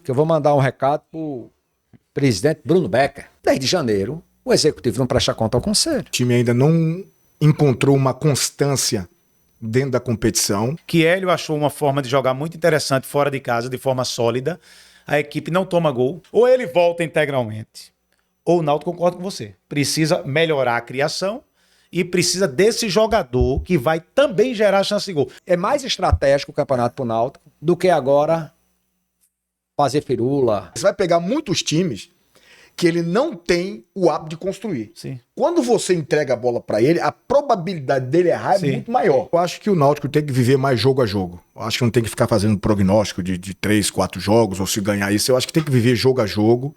que eu vou mandar um recado pro presidente Bruno Becker. Desde janeiro, o executivo não presta conta ao conselho. O time ainda não encontrou uma constância dentro da competição. Que Hélio achou uma forma de jogar muito interessante fora de casa, de forma sólida. A equipe não toma gol. Ou ele volta integralmente, ou o Náutico, concorda com você. Precisa melhorar a criação e precisa desse jogador que vai também gerar chance de gol. É mais estratégico o campeonato pro Náutico do que agora fazer firula. Você vai pegar muitos times que ele não tem o hábito de construir. Sim. Quando você entrega a bola pra ele, a probabilidade dele errar é muito maior. Eu acho que o Náutico tem que viver mais jogo a jogo. Eu acho que não tem que ficar fazendo prognóstico de 3, 4 jogos, ou se ganhar isso. Eu acho que tem que viver jogo a jogo,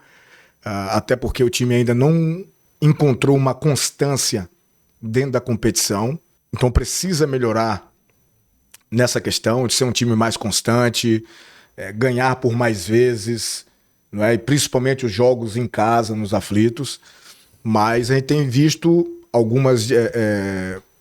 até porque o time ainda não encontrou uma constância dentro da competição. Então precisa melhorar nessa questão de ser um time mais constante, ganhar por mais vezes, não é? E principalmente os jogos em casa, nos aflitos. Mas a gente tem visto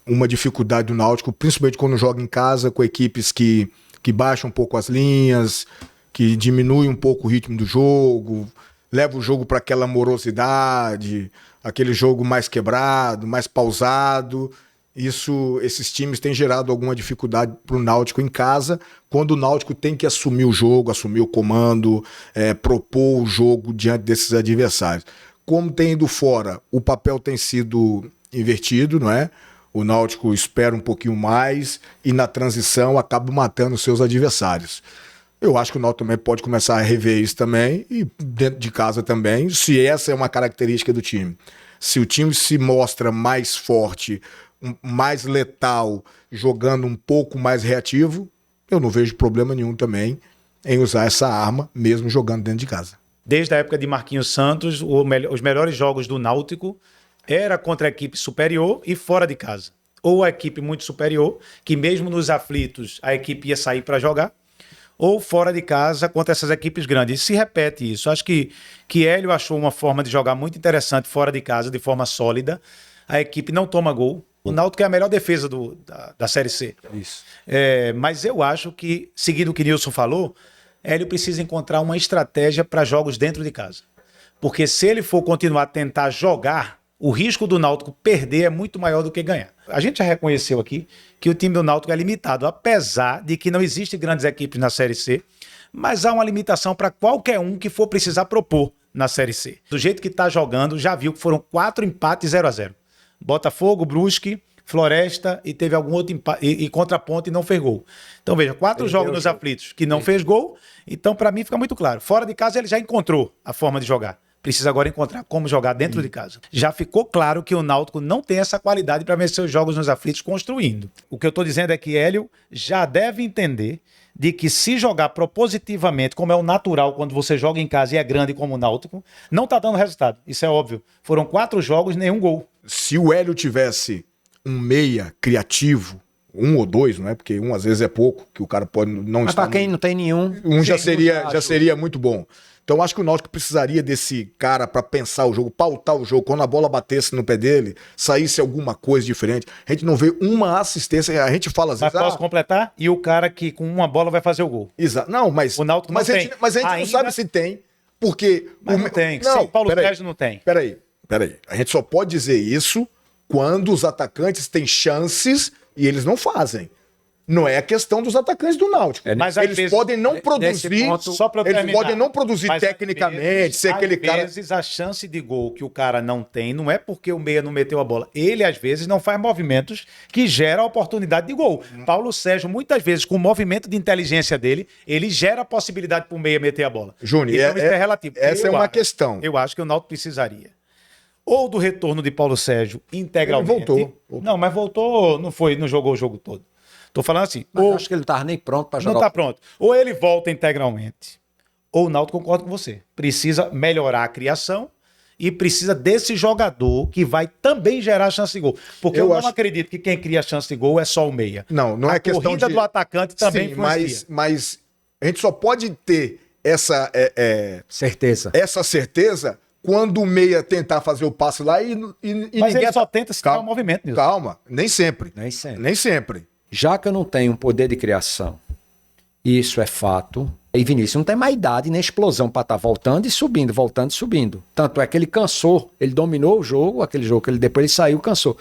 uma dificuldade do Náutico, principalmente quando joga em casa com equipes que baixam um pouco as linhas, que diminuem um pouco o ritmo do jogo, leva o jogo para aquela morosidade, aquele jogo mais quebrado, mais pausado. Esses times têm gerado alguma dificuldade para o Náutico em casa, quando o Náutico tem que assumir o jogo, assumir o comando, propor o jogo diante desses adversários. Como tem ido fora, o papel tem sido invertido, não é? O Náutico espera um pouquinho mais e na transição acaba matando seus adversários. Eu acho que o Náutico também pode começar a rever isso também, e dentro de casa também, se essa é uma característica do time. Se o time se mostra mais forte, mais letal, jogando um pouco mais reativo, eu não vejo problema nenhum também em usar essa arma, mesmo jogando dentro de casa. Desde a época de Marquinhos Santos, os melhores jogos do Náutico era contra a equipe superior e fora de casa. Ou a equipe muito superior, que mesmo nos aflitos a equipe ia sair para jogar, ou fora de casa contra essas equipes grandes. E se repete isso. Acho que Hélio achou uma forma de jogar muito interessante fora de casa, de forma sólida. A equipe não toma gol. O Náutico é a melhor defesa da Série C. Isso. Mas eu acho que, seguindo o que Nilson falou, Hélio precisa encontrar uma estratégia para jogos dentro de casa. Porque se ele for continuar a tentar jogar, o risco do Náutico perder é muito maior do que ganhar. A gente já reconheceu aqui que o time do Náutico é limitado, apesar de que não existem grandes equipes na Série C, mas há uma limitação para qualquer um que for precisar propor na Série C. Do jeito que está jogando, já viu que foram 4 empates 0-0. Botafogo, Brusque, Floresta e teve algum outro empate, e contra a Ponte não fez gol. Então veja, 4 jogos nos aflitos que não fez gol, então para mim fica muito claro. Fora de casa ele já encontrou a forma de jogar. Precisa agora encontrar como jogar dentro de casa. Já ficou claro que o Náutico não tem essa qualidade para vencer os jogos nos aflitos construindo. O que eu estou dizendo é que Hélio já deve entender de que se jogar propositivamente, como é o natural quando você joga em casa e é grande como o Náutico, não está dando resultado. Isso é óbvio. Foram 4 jogos, nenhum gol. Se o Hélio tivesse um meia criativo, 1 ou 2, não é? Porque 1 às vezes é pouco, que o cara pode não Mas estar... para quem não tem nenhum... já seria muito bom. Então acho que o Náutico precisaria desse cara para pensar o jogo, pautar o jogo, quando a bola batesse no pé dele, saísse alguma coisa diferente. A gente não vê uma assistência, a gente fala às vezes... Mas posso completar? E o cara que com uma bola vai fazer o gol. Exato. Não, mas o Náutico não tem. Mas a gente não sabe se tem, porque... Mas não tem. Não, Paulo Sérgio não tem. Peraí. A gente só pode dizer isso quando os atacantes têm chances e eles não fazem. Não é a questão dos atacantes do Náutico. Mas eles podem não produzir, eles podem não produzir mas tecnicamente, ser aquele cara... Às vezes a chance de gol que o cara não tem não é porque o meia não meteu a bola. Ele, às vezes, não faz movimentos que geram a oportunidade de gol. Paulo Sérgio, muitas vezes, com o movimento de inteligência dele, ele gera a possibilidade para o meia meter a bola. Júnior, então, isso é relativo. Essa é uma questão. Eu acho que o Náutico precisaria ou do retorno de Paulo Sérgio integralmente. Ele voltou. Não, mas voltou, não jogou o jogo todo. Tô falando assim. Ou acho que ele não estava nem pronto para jogar. Não está pronto. Ou ele volta integralmente, ou o Náutico, concorda com você. Precisa melhorar a criação e precisa desse jogador que vai também gerar chance de gol. Porque eu não acredito que quem cria chance de gol é só o meia. Não é questão de... A corrida do atacante também influencia. Mas a gente só pode ter essa certeza. Essa certeza quando o meia tentar fazer o passe lá e mas ele só tenta se dar o movimento nisso. Calma, nem sempre. Já que eu não tenho um poder de criação, isso é fato, E Vinícius não tem mais idade nem explosão para estar voltando e subindo, voltando e subindo. Tanto é que ele cansou, ele dominou o jogo, aquele jogo que depois ele saiu, cansou.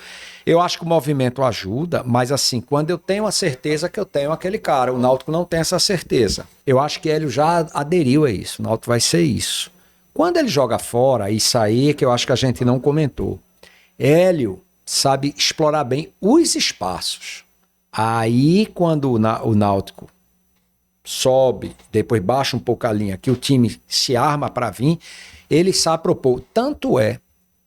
Eu acho que o movimento ajuda, mas assim, quando eu tenho a certeza que eu tenho aquele cara, o Náutico não tem essa certeza. Eu acho que Hélio já aderiu a isso, o Náutico vai ser isso. Quando ele joga fora, isso aí é que eu acho que a gente não comentou. Hélio sabe explorar bem os espaços. Aí, quando o Náutico sobe, depois baixa um pouco a linha, que o time se arma para vir, ele sabe propor. Tanto é,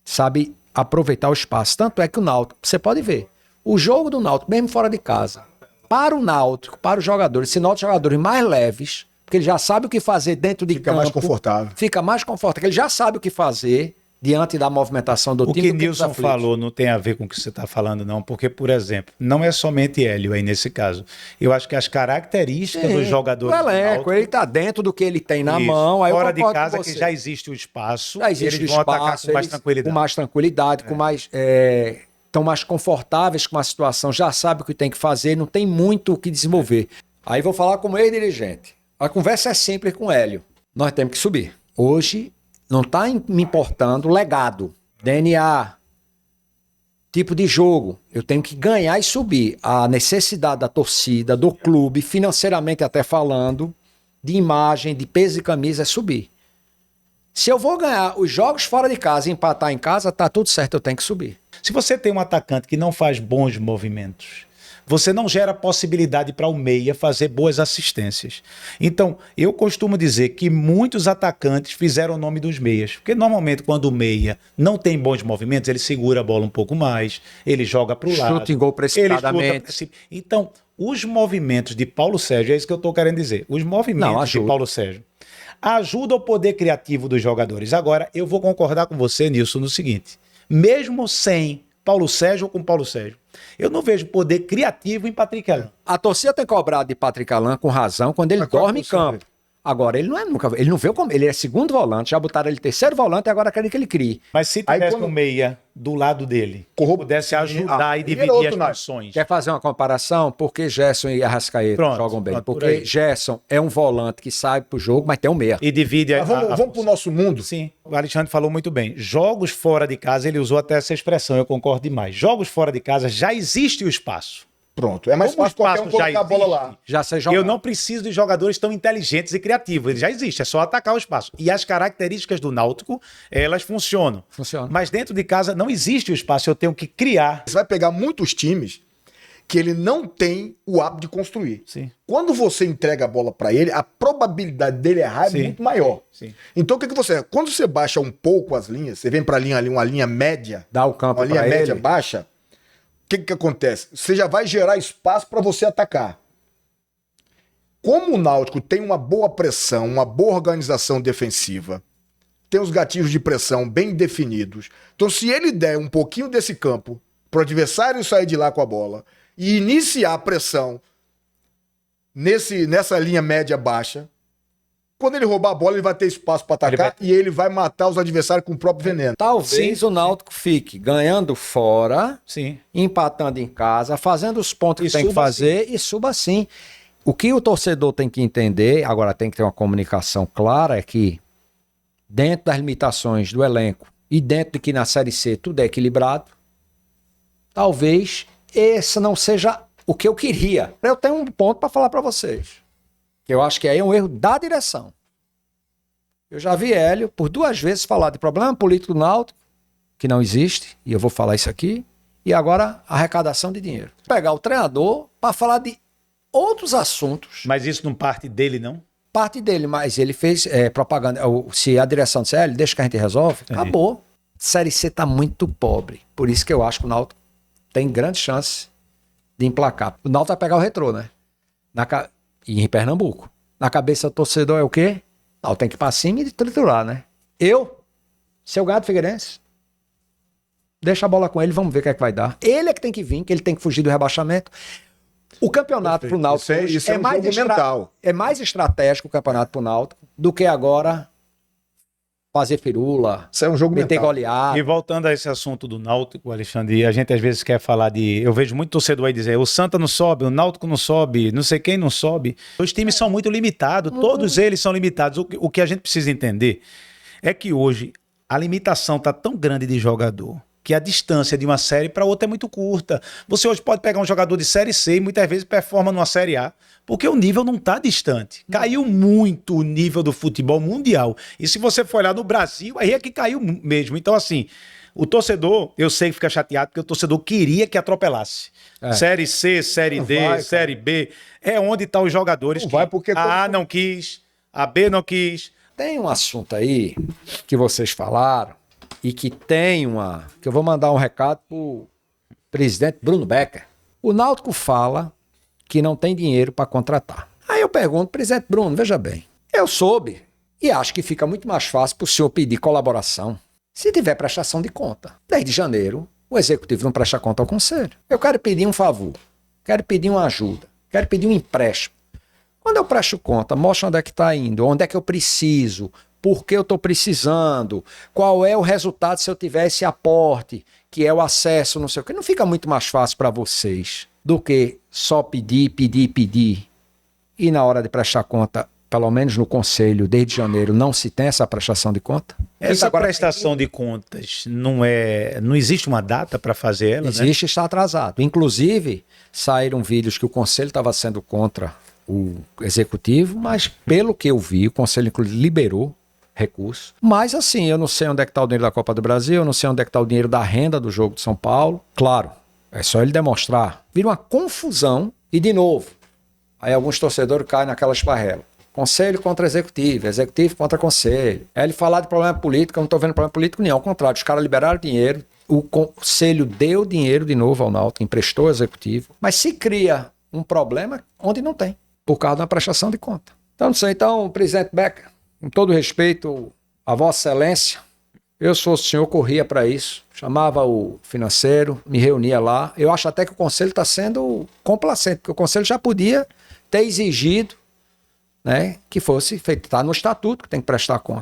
sabe aproveitar o espaço. Tanto é que o Náutico, você pode ver, o jogo do Náutico, mesmo fora de casa, para o Náutico, para os jogadores, se nota jogadores mais leves, porque ele já sabe o que fazer dentro de campo. Fica mais confortável. Fica mais confortável, ele já sabe o que fazer diante da movimentação do time. O que Nilson falou não tem a ver com o que você está falando, não, porque, por exemplo, não é somente Hélio aí nesse caso. Eu acho que as características dos jogadores. O elenco, ele está dentro do que ele tem na mão. Aí fora de casa, que já existe o espaço, já existe eles o vão espaço, atacar com mais tranquilidade. Com mais tranquilidade, com mais. Estão mais confortáveis com a situação, já sabe o que tem que fazer, não tem muito o que desenvolver. Aí vou falar como ex-dirigente. A conversa é simples com o Hélio. Nós temos que subir. Hoje não está me importando legado, DNA, tipo de jogo. Eu tenho que ganhar e subir. A necessidade da torcida, do clube, financeiramente até falando, de imagem, de peso e camisa, é subir. Se eu vou ganhar os jogos fora de casa e empatar em casa, tá tudo certo, eu tenho que subir. Se você tem um atacante que não faz bons movimentos, você não gera possibilidade para o meia fazer boas assistências. Então, eu costumo dizer que muitos atacantes fizeram o nome dos meias. Porque normalmente quando o meia não tem bons movimentos, ele segura a bola um pouco mais, ele joga para o lado. Chuta em gol precipitadamente. Então, os movimentos de Paulo Sérgio, é isso que eu estou querendo dizer. Os movimentos de Paulo Sérgio ajudam o poder criativo dos jogadores. Agora, eu vou concordar com você, Nilson, no seguinte. Mesmo sem Paulo Sérgio ou com Paulo Sérgio, eu não vejo poder criativo em Patrick Alain. A torcida tem cobrado de Patrick Alain com razão quando ele dorme em campo. Agora, ele não veio como. Ele é segundo volante, já botaram ele terceiro volante e agora querem que ele crie. Mas se tivesse um meia do lado dele, pudesse ajudar e dividir as funções. Quer fazer uma comparação? Porque Gerson e Arrascaeta jogam bem. Porque Gerson é um volante que sai pro jogo, mas tem um meia. E divide vamos pro nosso mundo? Sim, o Alexandre falou muito bem. Jogos fora de casa, ele usou até essa expressão, eu concordo demais. Jogos fora de casa, já existe o espaço. Pronto, é mais fácil qualquer um colocar a bola lá. Já sei jogar. Eu não preciso de jogadores tão inteligentes e criativos, ele já existe, é só atacar o espaço. E as características do Náutico, elas funcionam. Mas dentro de casa não existe o espaço, eu tenho que criar. Você vai pegar muitos times que ele não tem o hábito de construir. Sim. Quando você entrega a bola para ele, a probabilidade dele errar é muito maior. Sim. Então o que você... Quando você baixa um pouco as linhas, você vem para a linha ali, uma linha média, dá o campo uma linha média baixa, o que acontece? Você já vai gerar espaço para você atacar. Como o Náutico tem uma boa pressão, uma boa organização defensiva, tem os gatilhos de pressão bem definidos, então se ele der um pouquinho desse campo para o adversário sair de lá com a bola e iniciar a pressão nessa linha média baixa, quando ele roubar a bola, ele vai ter espaço para atacar e ele vai matar os adversários com o próprio veneno. Talvez o Náutico fique ganhando fora, empatando em casa, fazendo os pontos que tem que fazer e suba assim. O que o torcedor tem que entender, agora tem que ter uma comunicação clara, é que dentro das limitações do elenco e dentro de que na Série C tudo é equilibrado, talvez esse não seja o que eu queria. Eu tenho um ponto para falar para vocês. Que eu acho que aí é um erro da direção. Eu já vi Hélio por 2 vezes falar de problema político do Náutico, que não existe, e eu vou falar isso aqui, e agora arrecadação de dinheiro. Pegar o treinador para falar de outros assuntos. Mas isso não parte dele, não? Parte dele, mas ele fez propaganda. Se a direção disser, Hélio, deixa que a gente resolve, acabou. Série C tá muito pobre. Por isso que eu acho que o Náutico tem grande chance de emplacar. O Náutico vai pegar o Retrô, né? E em Pernambuco. Na cabeça do torcedor é o quê? Não, tem que ir pra cima e triturar, né? Seu gado Figueirense, deixa a bola com ele, vamos ver o que é que vai dar. Ele é que tem que vir, que ele tem que fugir do rebaixamento. O campeonato pro Náutico isso é mais mental. É mais estratégico o campeonato pro Náutico do que agora fazer firula, Isso é um jogo meter mental. goleada. E voltando a esse assunto do Náutico, Alexandre, a gente às vezes quer falar de... Eu vejo muito torcedor aí dizer, o Santa não sobe, o Náutico não sobe, não sei quem não sobe. Os times são muito limitados, todos eles são limitados. O que a gente precisa entender é que hoje a limitação está tão grande de jogador que a distância de uma série para outra é muito curta. Você hoje pode pegar um jogador de Série C e muitas vezes performa numa Série A, porque o nível não está distante. Caiu muito o nível do futebol mundial. E se você for olhar no Brasil, aí é que caiu mesmo. Então, assim, o torcedor, eu sei que fica chateado, porque o torcedor queria que atropelasse. Série C, Série Não D, vai, Série B, é onde estão os jogadores Não que vai porque a A não quis, a B não quis. Tem um assunto aí que vocês falaram e que tem uma... que eu vou mandar um recado pro presidente Bruno Becker. O Náutico fala que não tem dinheiro para contratar. Aí eu pergunto, presidente Bruno, veja bem, eu soube e acho que fica muito mais fácil para o senhor pedir colaboração se tiver prestação de conta. Desde janeiro, o executivo não presta conta ao conselho. Eu quero pedir um favor, quero pedir uma ajuda, quero pedir um empréstimo. Quando eu presto conta, mostra onde é que está indo, onde é que eu preciso, por que eu estou precisando, qual é o resultado se eu tiver esse aporte, que é o acesso, não sei o quê. Não fica muito mais fácil para vocês do que só pedir. E na hora de prestar conta, pelo menos no conselho, desde janeiro, não se tem essa prestação de conta? Essa prestação de contas não existe uma data para fazer ela, né? Existe, está atrasado. Inclusive, saíram vídeos que o conselho estava sendo contra o executivo, mas pelo que eu vi, o conselho inclusive liberou recurso. Mas assim, eu não sei onde é que está o dinheiro da Copa do Brasil, eu não sei onde é que está o dinheiro da renda do jogo de São Paulo. Claro, é só ele demonstrar. Vira uma confusão e, de novo, aí alguns torcedores caem naquela esparrela. Conselho contra executivo, executivo contra conselho. É ele falar de problema político, eu não estou vendo problema político nenhum, ao contrário, os caras liberaram dinheiro, o conselho deu dinheiro de novo ao Náutico, emprestou ao executivo, mas se cria um problema onde não tem, por causa da prestação de conta. Então, não sei, presidente Becker, com todo respeito a Vossa Excelência, eu sou o senhor, corria para isso, chamava o financeiro, me reunia lá. Eu acho até que o conselho está sendo complacente, porque o conselho já podia ter exigido, né, que fosse feito, está no estatuto que tem que prestar conta.